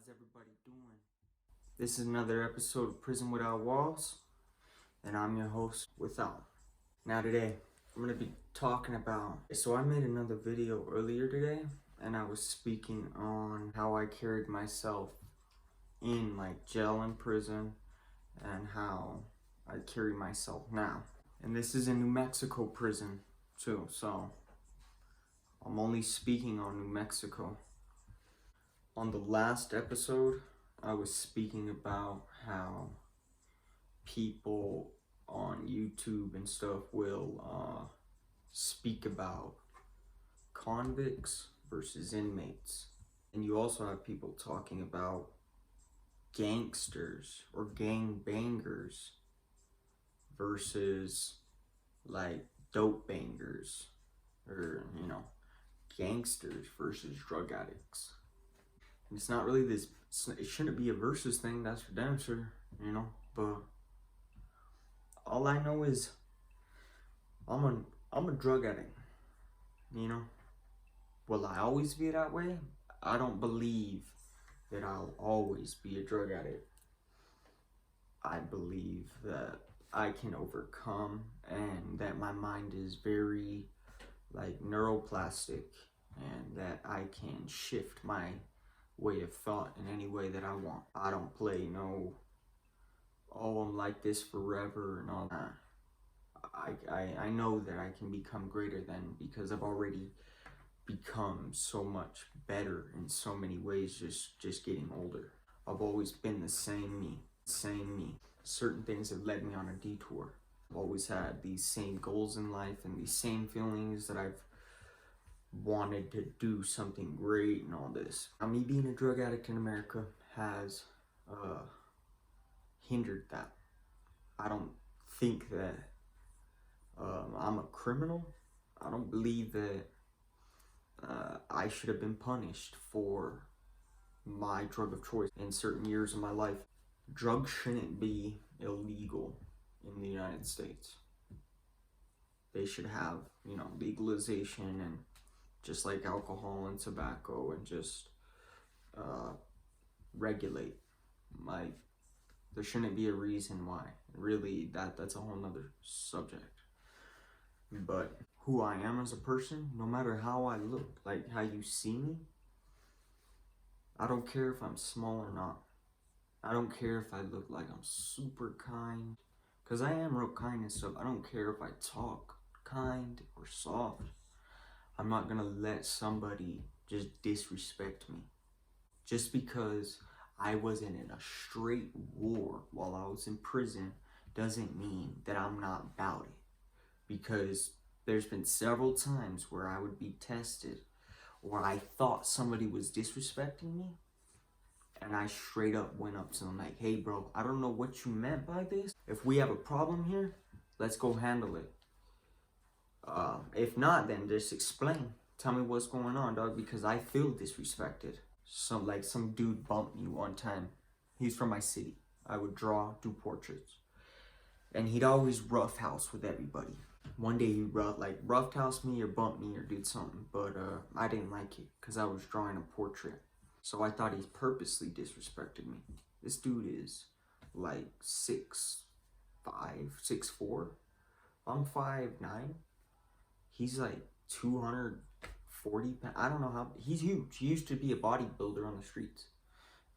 How's everybody doing? This is another episode of Prison Without Walls, and I'm your host, Without. Now today, I'm going to be talking about, so I made another video earlier today, and I was speaking on how I carried myself in like jail and prison, and how I carry myself now. And this is a New Mexico prison too, so I'm only speaking on New Mexico. On the last episode, I was speaking about how people on YouTube and stuff will speak about convicts versus inmates. And you also have people talking about gangsters or gang bangers versus like dope bangers, or gangsters versus drug addicts. And it's not really this, it shouldn't be a versus thing, that's for damn sure, but all I know is I'm a drug addict, Will I always be that way? I don't believe that I'll always be a drug addict. I believe that I can overcome, and that my mind is very like neuroplastic, and that I can shift my way of thought in any way that I want. I don't play no, oh, I'm like this forever and all that. I know that I can become greater than, because I've already become so much better in so many ways just getting older. I've always been the same me. Certain things have led me on a detour. I've always had these same goals in life and these same feelings that I've wanted to do something great and all this. Me being a drug addict in America has hindered that. I don't think that I'm a criminal. I don't believe that I should have been punished for my drug of choice in certain years of my life. Drugs shouldn't be illegal in the United States. They should have, legalization, and just like alcohol and tobacco, and just regulate. Like, there shouldn't be a reason why. Really, that's a whole nother subject. But who I am as a person, no matter how I look, like how you see me, I don't care if I'm small or not. I don't care if I look like I'm super kind, because I am real kind and stuff. I don't care if I talk kind or soft. I'm not gonna let somebody just disrespect me. Just because I wasn't in a straight war while I was in prison doesn't mean that I'm not about it. Because there's been several times where I would be tested, or I thought somebody was disrespecting me, and I straight up went up to them like, hey bro, I don't know what you meant by this. If we have a problem here, let's go handle it. If not, then just explain. Tell me what's going on, dog, because I feel disrespected. Some dude bumped me one time. He's from my city. I would do portraits. And he'd always roughhouse with everybody. One day he roughhouse me or bumped me or did something, but I didn't like it because I was drawing a portrait. So I thought he purposely disrespected me. This dude is like 6'5", 6'4". I'm 5'9". He's like 240 pounds. I don't know how. He's huge. He used to be a bodybuilder on the streets,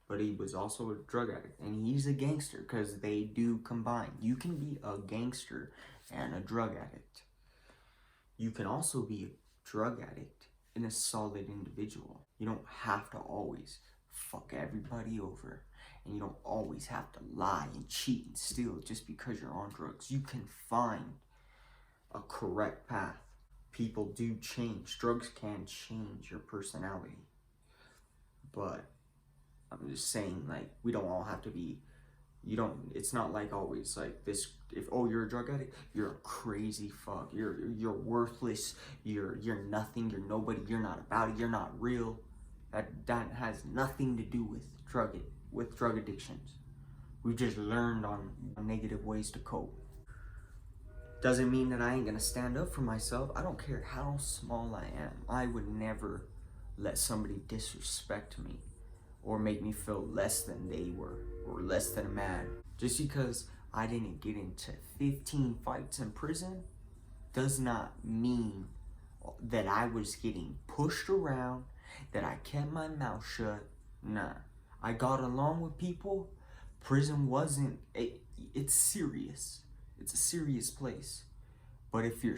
but he was also a drug addict, and he's a gangster because they do combine. You can be a gangster and a drug addict. You can also be a drug addict and a solid individual. You don't have to always fuck everybody over, and you don't always have to lie and cheat and steal just because you're on drugs. You can find a correct path. People do change. Drugs can change your personality. But I'm just saying, like, we don't all have to be, it's not like always like this. If, oh, you're a drug addict, you're a crazy fuck. You're worthless. You're nothing. You're nobody. You're not about it. You're not real. That has nothing to do with drug addictions. We've just learned on negative ways to cope. Doesn't mean that I ain't gonna stand up for myself. I don't care how small I am. I would never let somebody disrespect me or make me feel less than they were or less than a man. Just because I didn't get into 15 fights in prison does not mean that I was getting pushed around, that I kept my mouth shut. Nah, I got along with people. Prison wasn't, it's serious. It's a serious place. But if you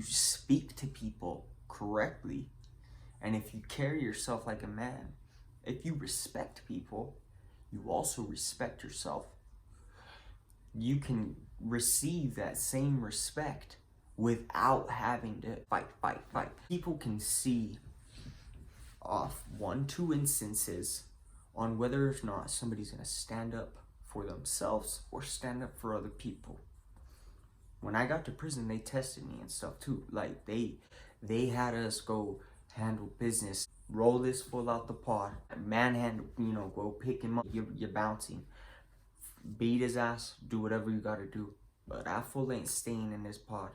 speak to people correctly, and if you carry yourself like a man, if you respect people, you also respect yourself. You can receive that same respect without having to fight. People can see off 1-2 instances on whether or not somebody's gonna stand up for themselves or stand up for other people. When I got to prison, they tested me and stuff too. Like they had us go handle business, roll this fool out the pod, manhandle, go pick him up. You're bouncing, beat his ass, do whatever you gotta do. But that fool ain't staying in this pod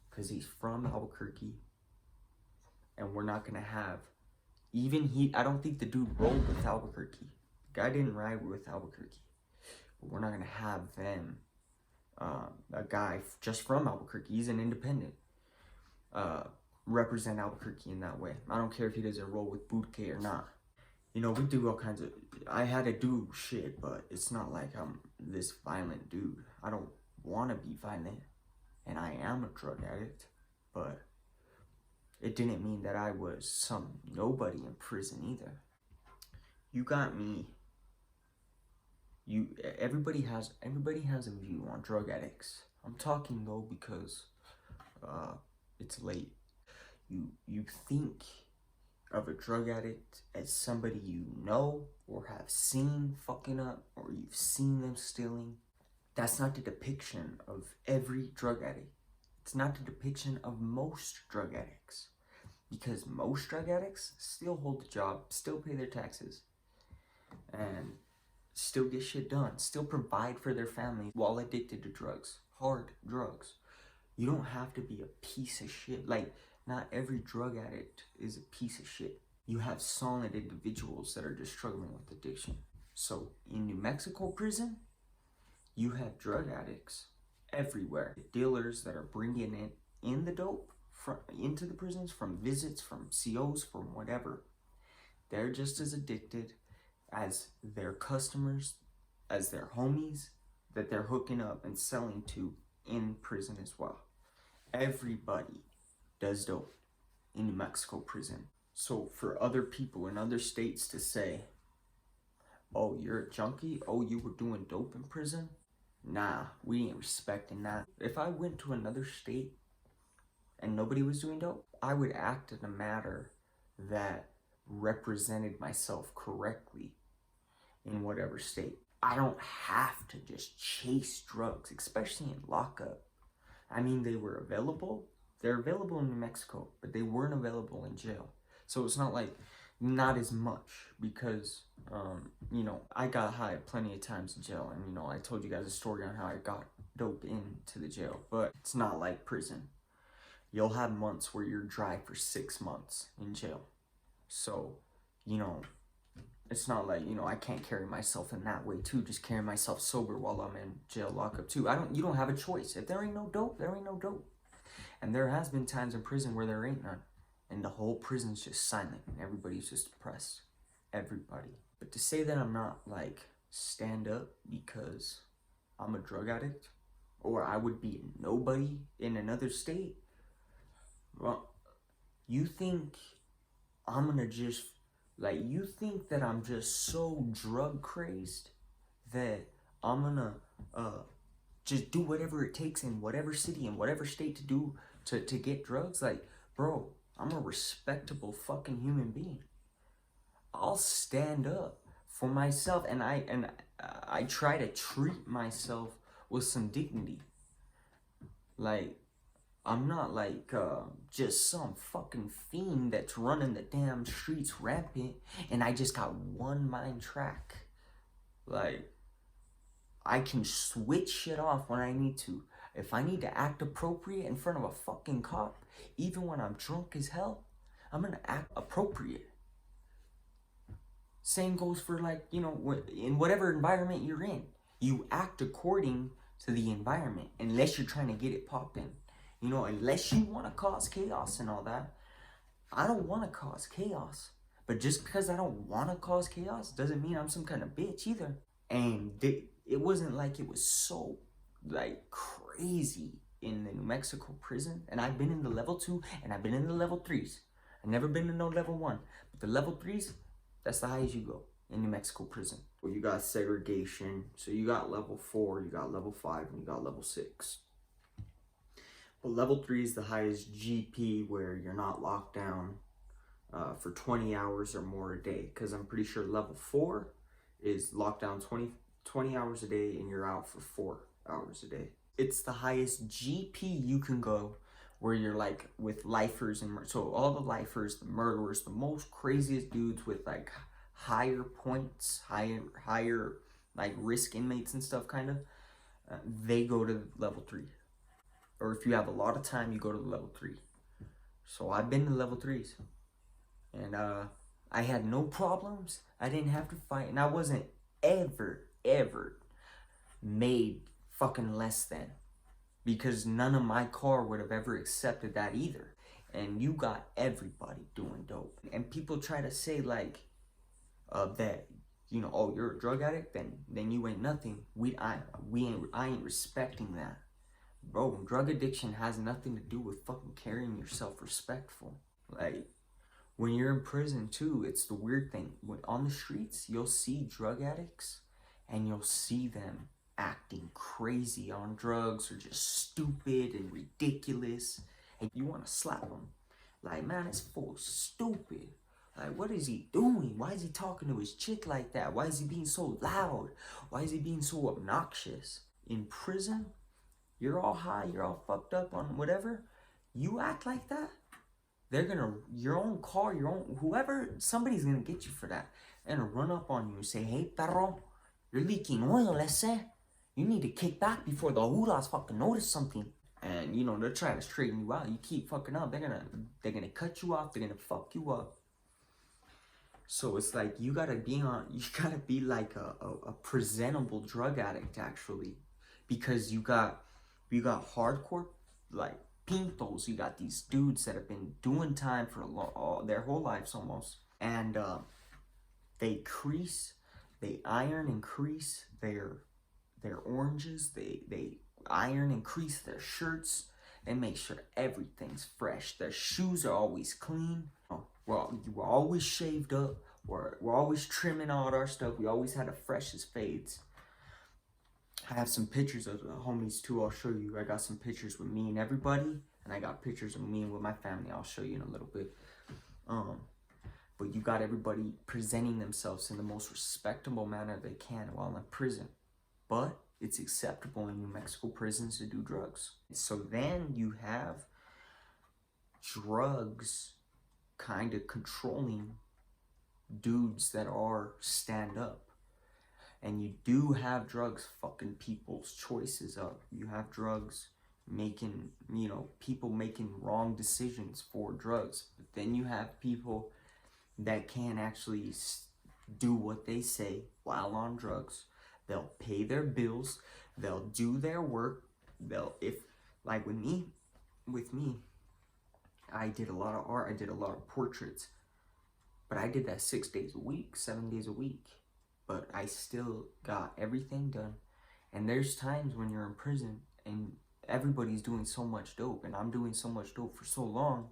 because he's from Albuquerque, and we're not gonna have I don't think the dude rolled with Albuquerque. The guy didn't ride with Albuquerque, but we're not gonna have them. A guy just from Albuquerque, he's an independent, represent Albuquerque in that way. I don't care if he doesn't roll with Budke or not. We do all kinds of, I had to do shit, but it's not like I'm this violent dude. I don't want to be violent, and I am a drug addict, but it didn't mean that I was some nobody in prison either. You got me. Everybody has a view on drug addicts. I'm talking though because it's late. You think of a drug addict as somebody you know or have seen fucking up, or you've seen them stealing. That's not the depiction of every drug addict. It's not the depiction of most drug addicts, because most drug addicts still hold a job, still pay their taxes, and still get shit done, still provide for their families while addicted to drugs, hard drugs. You don't have to be a piece of shit. Like, not every drug addict is a piece of shit. You have solid individuals that are just struggling with addiction. So in New Mexico prison, you have drug addicts everywhere. Dealers that are bringing in the dope into the prisons from visits, from COs, from whatever. They're just as addicted as their customers, as their homies that they're hooking up and selling to in prison as well. Everybody does dope in New Mexico prison. So for other people in other states to say, oh, you're a junkie, oh, you were doing dope in prison, nah, we ain't respecting that. If I went to another state and nobody was doing dope, I would act in a manner that represented myself correctly in whatever state. I don't have to just chase drugs, especially in lockup. I mean, they were available. They're available in New Mexico, but they weren't available in jail. So it's not like, not as much, because, I got high plenty of times in jail. And, I told you guys a story on how I got dope into the jail, but it's not like prison. You'll have months where you're dry for 6 months in jail. So, it's not like, I can't carry myself in that way too. Just carry myself sober while I'm in jail lockup too. You don't have a choice. If there ain't no dope, there ain't no dope. And there has been times in prison where there ain't none. And the whole prison's just silent and everybody's just depressed. Everybody. But to say that I'm not like stand up because I'm a drug addict, or I would be nobody in another state, well, you think I'm gonna just, you think that I'm just so drug crazed that I'm gonna just do whatever it takes in whatever city, in whatever state to do to get drugs? Like, bro, I'm a respectable fucking human being. I'll stand up for myself, and I try to treat myself with some dignity. Like, I'm not like just some fucking fiend that's running the damn streets rampant and I just got one mind track. Like, I can switch shit off when I need to. If I need to act appropriate in front of a fucking cop, even when I'm drunk as hell, I'm gonna act appropriate. Same goes for, like, you know, in whatever environment you're in. You act according to the environment, unless you're trying to get it popping. You know, unless you want to cause chaos and all that. I don't want to cause chaos. But just because I don't want to cause chaos doesn't mean I'm some kind of bitch either. And it wasn't like it was so, like, crazy in the New Mexico prison. And I've been in the level 2 and I've been in the level 3s. I've never been in no level 1. But the level 3s, that's the highest you go in New Mexico prison. Well, you got segregation. So you got level 4, you got level 5, and you got level 6. But level 3 is the highest GP, where you're not locked down for 20 hours or more a day. Because I'm pretty sure level 4 is locked down 20 hours a day and you're out for 4 hours a day. It's the highest GP you can go, where you're like with lifers and so all the lifers, the murderers, the most craziest dudes with like higher points, higher like risk inmates and stuff, kind of, they go to level 3. Or if you have a lot of time, you go to level 3. So I've been to level 3s, and I had no problems. I didn't have to fight, and I wasn't ever made fucking less than, because none of my car would have ever accepted that either. And you got everybody doing dope, and people try to say like that, you know, oh, you're a drug addict, then you ain't nothing. I ain't respecting that. Bro, drug addiction has nothing to do with fucking carrying yourself respectful. Like, when you're in prison too, it's the weird thing. When on the streets, you'll see drug addicts and you'll see them acting crazy on drugs, or just stupid and ridiculous. And you want to slap them. Like, man, this fool's stupid. Like, what is he doing? Why is he talking to his chick like that? Why is he being so loud? Why is he being so obnoxious? In prison, you're all high, you're all fucked up on whatever. You act like that, they're gonna, your own car, your own, whoever, somebody's gonna get you for that. They're gonna run up on you and say, hey, perro, you're leaking oil, let's say. You need to kick back before the Hudas fucking notice something. And, you know, they're trying to straighten you out. You keep fucking up, they're gonna cut you off, they're gonna fuck you up. So it's like, you gotta be like a presentable drug addict, actually. Because you got hardcore, like, pintos. You got these dudes that have been doing time for their whole lives almost. And they iron and crease their oranges. They iron and crease their shirts. They make sure everything's fresh. Their shoes are always clean. We're always shaved up. We're always trimming all our stuff. We always had the freshest fades. I have some pictures of the homies too, I'll show you. I got some pictures with me and everybody, and I got pictures of me and with my family, I'll show you in a little bit. But you got everybody presenting themselves in the most respectable manner they can while in prison. But it's acceptable in New Mexico prisons to do drugs. So then you have drugs kind of controlling dudes that are stand up. And you do have drugs fucking people's choices up. You have drugs making, you know, people making wrong decisions for drugs. But then you have people that can't actually do what they say while on drugs. They'll pay their bills. They'll do their work. Like with me, I did a lot of art. I did a lot of portraits. But I did that 6 days a week, 7 days a week. But I still got everything done. And there's times when you're in prison and everybody's doing so much dope, and I'm doing so much dope for so long,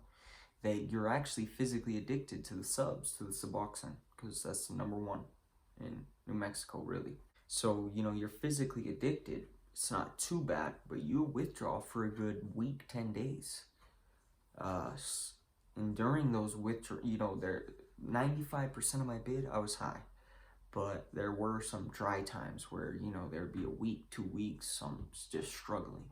that you're actually physically addicted to the subs, to the Suboxone, because that's the #1 in New Mexico, really. So, you know, you're physically addicted. It's not too bad, but you withdraw for a good week, 10 days. And during those 95% of my bid, I was high. But there were some dry times where, you know, there'd be a week, 2 weeks, I'm just struggling.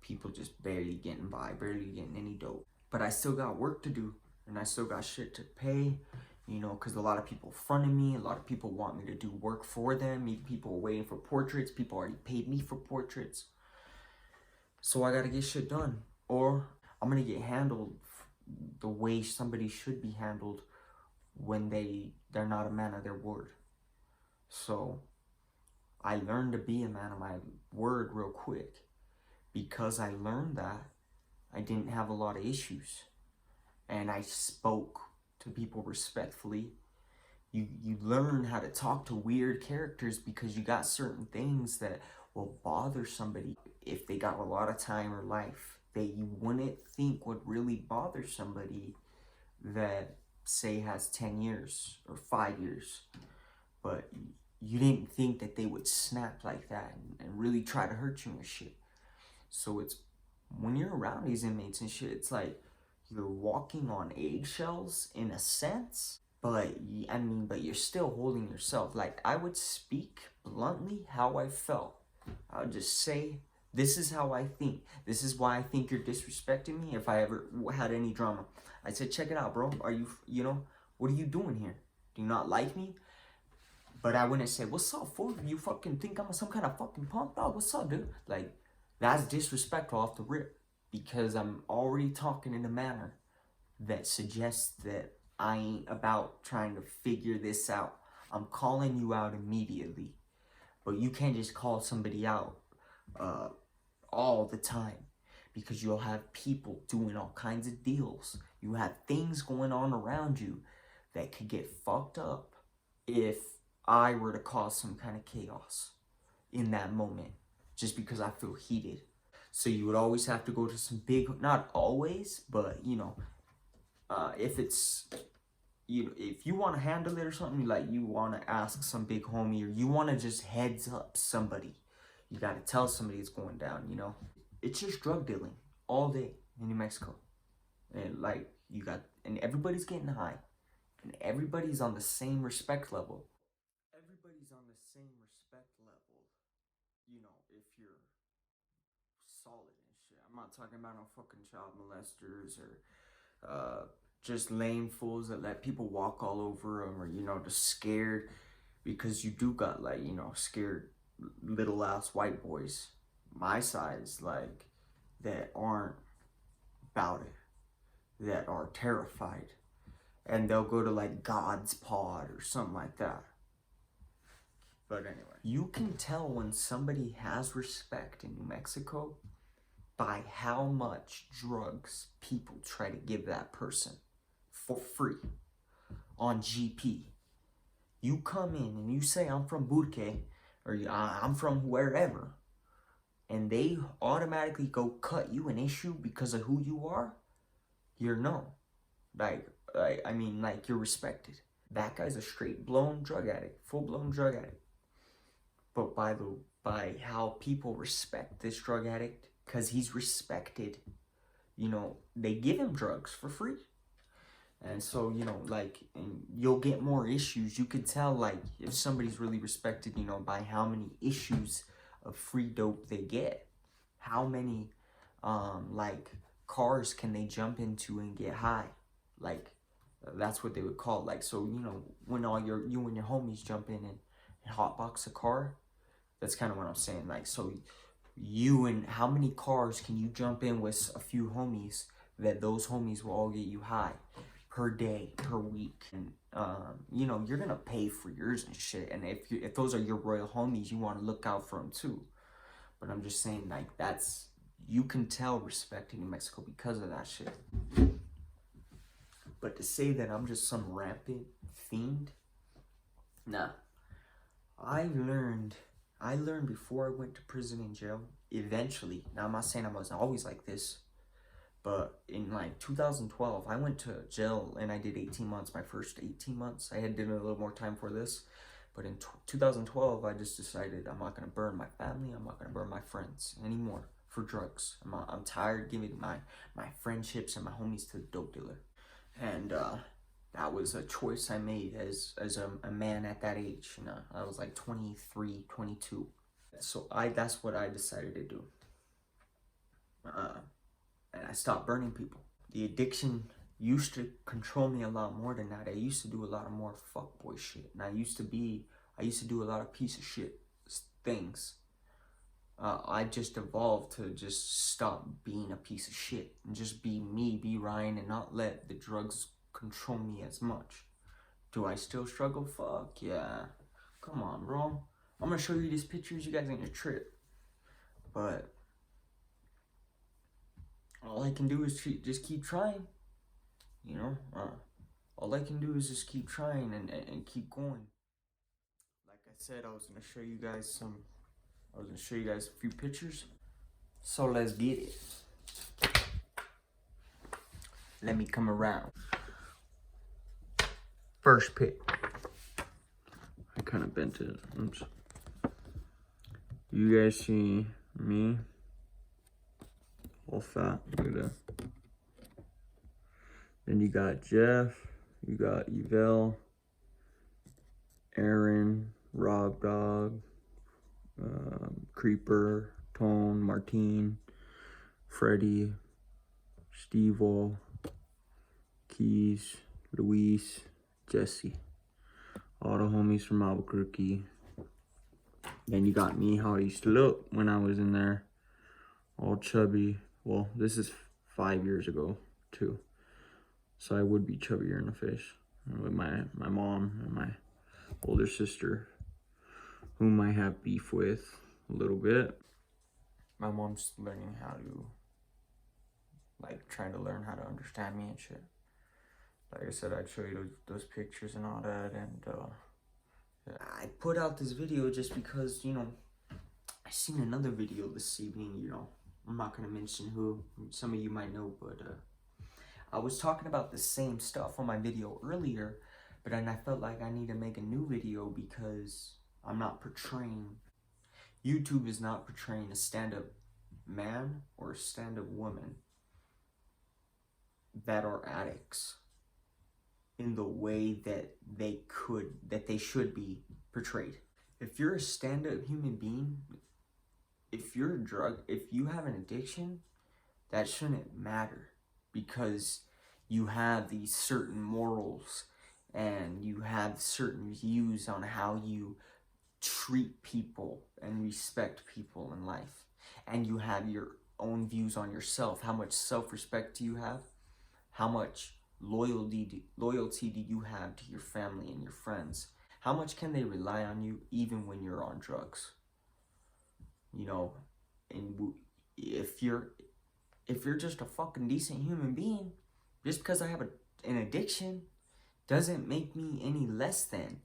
People just barely getting by, barely getting any dope. But I still got work to do, and I still got shit to pay, you know, because a lot of people fronted me. A lot of people want me to do work for them. People are waiting for portraits. People already paid me for portraits. So I got to get shit done, or I'm going to get handled the way somebody should be handled, when they're not a man of their word. So I learned to be a man of my word real quick. Because I learned that, I didn't have a lot of issues. And I spoke to people respectfully. You learn how to talk to weird characters because you got certain things that will bother somebody if they got a lot of time or life that you wouldn't think would really bother somebody that, say, has 10 years or 5 years. But you didn't think that they would snap like that and really try to hurt you and shit. So it's, when you're around these inmates and shit, it's like you're walking on eggshells in a sense, but but you're still holding yourself. Like, I would speak bluntly how I felt. I would just say, this is how I think. This is why I think you're disrespecting me. If I ever had any drama, I said, check it out, bro. Are you, what are you doing here? Do you not like me? But I wouldn't say, what's up, fool? You fucking think I'm some kind of fucking punk dog? What's up, dude? Like, that's disrespectful off the rip. Because I'm already talking in a manner that suggests that I ain't about trying to figure this out. I'm calling you out immediately. But you can't just call somebody out all the time. Because you'll have people doing all kinds of deals. You have things going on around you that could get fucked up if I were to cause some kind of chaos in that moment, just because I feel heated. So you would always have to go to some big, not always, but if it's, if you want to handle it or something, like you want to ask some big homie, or you want to just heads up somebody, you got to tell somebody it's going down, It's just drug dealing all day in New Mexico. And like, and everybody's getting high, and everybody's on the same respect level. Everybody's on the same respect level, if you're solid and shit. I'm not talking about no fucking child molesters or just lame fools that let people walk all over them, or just scared, because you do got like scared little ass white boys my size, like, that aren't about it, that are terrified, and they'll go to like God's pod or something like that. But anyway, you can tell when somebody has respect in New Mexico by how much drugs people try to give that person for free on GP. You come in and you say, I'm from Burke, or I'm from wherever, and they automatically go cut you an issue because of who you are, you're no. Like you're respected. That guy's a straight blown drug addict, full blown drug addict. But by how people respect this drug addict, because he's respected, they give him drugs for free. And so, and you'll get more issues. You can tell, like, if somebody's really respected, by how many issues of free dope they get. How many, cars can they jump into and get high? Like, that's what they would call it. Like, so, when you and your homies jump in and hotbox a car, that's kind of what I'm saying. Like, so you and how many cars can you jump in with a few homies that those homies will all get you high per day, per week? And you're gonna pay for yours and shit. And if those are your royal homies, you want to look out for them too. But I'm just saying, like, you can tell respect in New Mexico because of that shit. But to say that I'm just some rampant fiend, nah. I learned before I went to prison and jail, eventually. Now, I'm not saying I was always like this, but in like 2012, I went to jail and I did 18 months, my first 18 months. I had did a little more time for this. But in 2012, I just decided I'm not going to burn my family, I'm not going to burn my friends anymore for drugs. I'm tired giving my friendships and my homies to the dope dealer. And that was a choice I made as a man at that age. I was like 23, 22. So that's what I decided to do. And I stopped burning people. The addiction used to control me a lot more than that. I used to do a lot of more fuckboy shit. And I used to do a lot of piece of shit things. I just evolved to just stop being a piece of shit and just be me, be Ryan, and not let the drugs control me as much. Do I still struggle? Fuck yeah. Come on, bro. I'm gonna show you these pictures. You guys ain't gonna trip. But all I can do is just keep trying. You know? All I can do is just keep trying and keep going. Like I said, I was gonna show you guys a few pictures. So let's get it. Let me come around. First pic. I kind of bent it. Oops. You guys see me? All fat. Look at that. Then you got Jeff. You got Yvel. Aaron. Rob Dog. Creeper. Tone. Martine. Freddie. Steve-O. Keys. Luis. Jesse. All the homies from Albuquerque. Then you got me, how I used to look when I was in there. All chubby. Well, this is 5 years ago, too. So I would be chubbier in the face. With my mom and my older sister, whom I have beef with a little bit. My mom's learning how to, like, trying to learn how to understand me and shit. Like I said, I'd show you those pictures and all that, and yeah. I put out this video just because, you know, I seen another video this evening, you know. I'm not gonna mention who, some of you might know, but I was talking about the same stuff on my video earlier, but then I felt like I need to make a new video because I'm not portraying, YouTube is not portraying a stand-up man or a stand-up woman that are addicts in the way that they should be portrayed. If you're a stand-up human being, if you're a drug, if you have an addiction, that shouldn't matter, because you have these certain morals and you have certain views on how you treat people and respect people in life, and you have your own views on yourself. How much self-respect do you have? How much loyalty do you have to your family and your friends? How much can they rely on you even when you're on drugs? You know, and if you're just a fucking decent human being, just because I have an addiction doesn't make me any less than.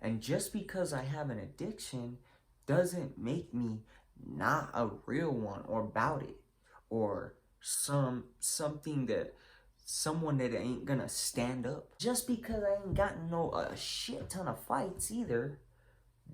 And just because I have an addiction doesn't make me not a real one or about it, or something that someone that ain't gonna stand up. Just because I ain't gotten a shit ton of fights either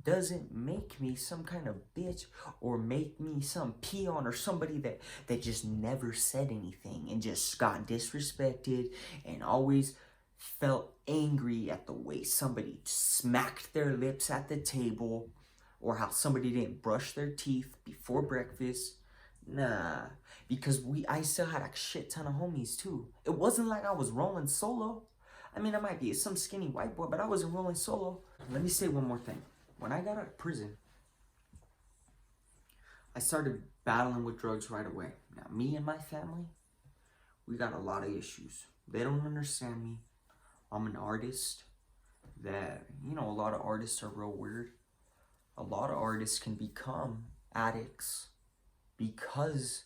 doesn't make me some kind of bitch or make me some peon or somebody that just never said anything and just got disrespected and always felt angry at the way somebody smacked their lips at the table, or how somebody didn't brush their teeth before breakfast. Nah, because I still had a shit ton of homies too. It wasn't like I was rolling solo. I mean, I might be some skinny white boy, but I wasn't rolling solo. Let me say one more thing. When I got out of prison, I started battling with drugs right away. Now, me and my family, we got a lot of issues. They don't understand me. I'm an artist that, you know, a lot of artists are real weird. A lot of artists can become addicts because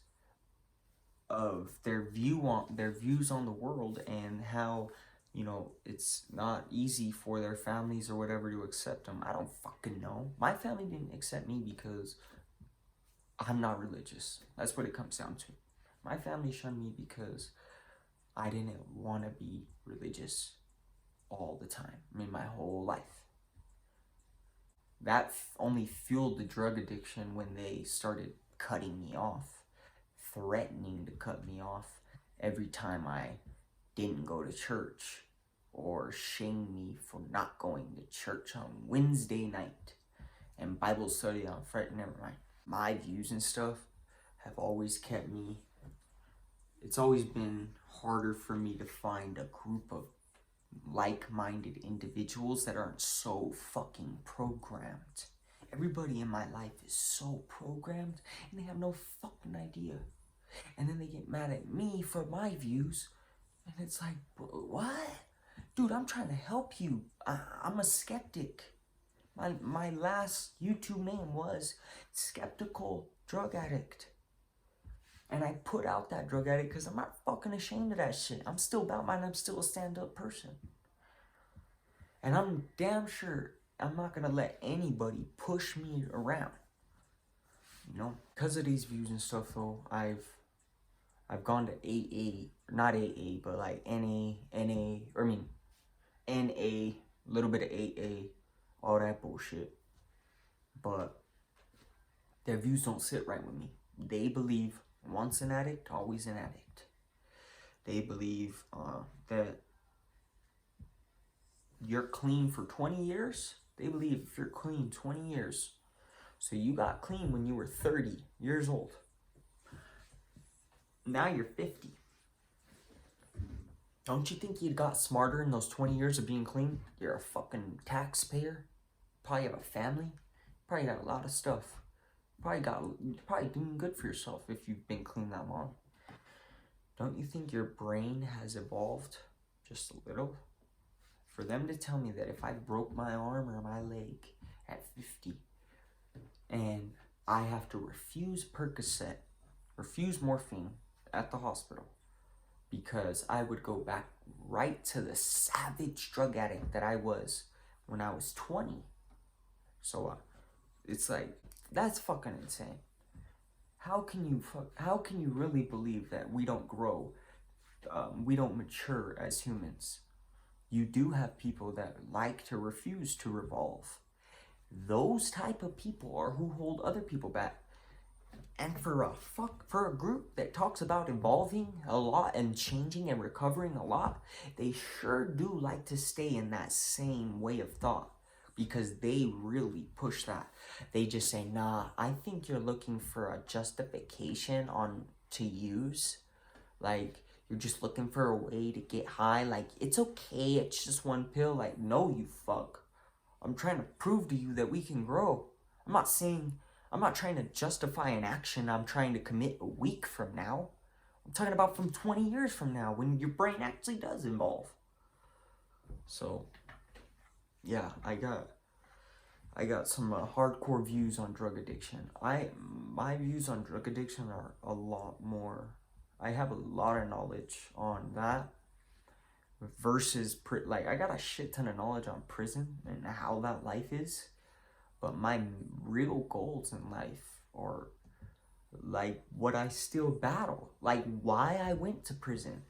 of their views on the world, and how, you know, it's not easy for their families or whatever to accept them. I don't fucking know. My family didn't accept me because I'm not religious. That's what it comes down to. My family shunned me because I didn't want to be religious all the time. I mean, my whole life. That only fueled the drug addiction when they started cutting me off, threatening to cut me off every time I didn't go to church, or shame me for not going to church on Wednesday night and Bible study on Friday. Never mind. My views and stuff have always kept me, it's always been harder for me to find a group of like-minded individuals that aren't so fucking programmed. Everybody in my life is so programmed and they have no fucking idea. And then they get mad at me for my views, and it's like, bro, what? Dude, I'm trying to help you. I'm a skeptic. My last YouTube name was Skeptical Drug Addict. And I put out that drug addict because I'm not fucking ashamed of that shit. I'm still about mine. I'm still a stand-up person. And I'm damn sure I'm not going to let anybody push me around. You know? Because of these views and stuff, though, I've gone to AA. Not AA, but like NA, little bit of AA, all that bullshit. But their views don't sit right with me. They believe once an addict, always an addict. They believe that you're clean for 20 years. They believe if you're clean 20 years, so you got clean when you were 30 years old. Now you're 50. Don't you think you got smarter in those 20 years of being clean? You're a fucking taxpayer. Probably have a family. Probably got a lot of stuff. Probably doing good for yourself if you've been clean that long. Don't you think your brain has evolved just a little? For them to tell me that if I broke my arm or my leg at 50 and I have to refuse Percocet, refuse morphine at the hospital because I would go back right to the savage drug addict that I was when I was 20. So it's like, that's fucking insane. How can you really believe that we don't grow, we don't mature as humans? You do have people that like to refuse to revolve. Those type of people are who hold other people back. And for a group that talks about evolving a lot and changing and recovering a lot, they sure do like to stay in that same way of thought. Because they really push that. They just say, nah, I think you're looking for a justification to use. Like, you're just looking for a way to get high. Like, it's okay, it's just one pill. Like, no, you fuck. I'm trying to prove to you that we can grow. I'm not trying to justify an action I'm trying to commit a week from now. I'm talking about from 20 years from now when your brain actually does evolve. So, yeah, I got some hardcore views on drug addiction. My views on drug addiction are a lot more. I have a lot of knowledge on that versus I got a shit ton of knowledge on prison and how that life is. But my real goals in life are like what I still battle, like why I went to prison.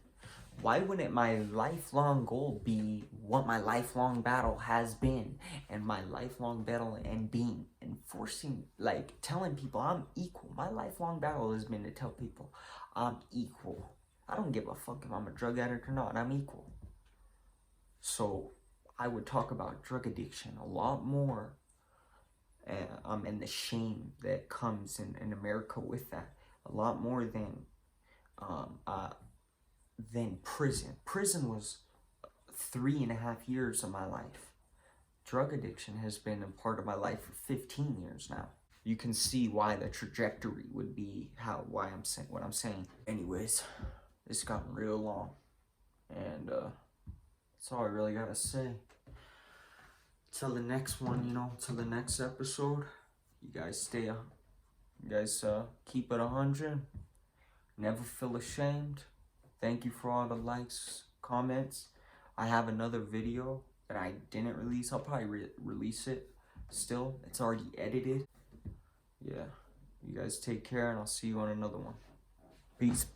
Why wouldn't my lifelong goal be what my lifelong battle has been, and my lifelong battle and being enforcing, like telling people I'm equal. My lifelong battle has been to tell people I'm equal. I don't give a fuck if I'm a drug addict or not, I'm equal. So I would talk about drug addiction a lot more, and the shame that comes in America with that, a lot more than prison. Prison was 3.5 years of my life. Drug addiction has been a part of my life for 15 years now. You can see why the trajectory would be why I'm saying what I'm saying. Anyways, it's gotten real long, and that's all I really gotta say. Till the next one, till the next episode. You guys keep it 100. Never feel ashamed. Thank you for all the likes, comments. I have another video that I didn't release. I'll probably release it still. It's already edited. Yeah. You guys take care, and I'll see you on another one. Peace.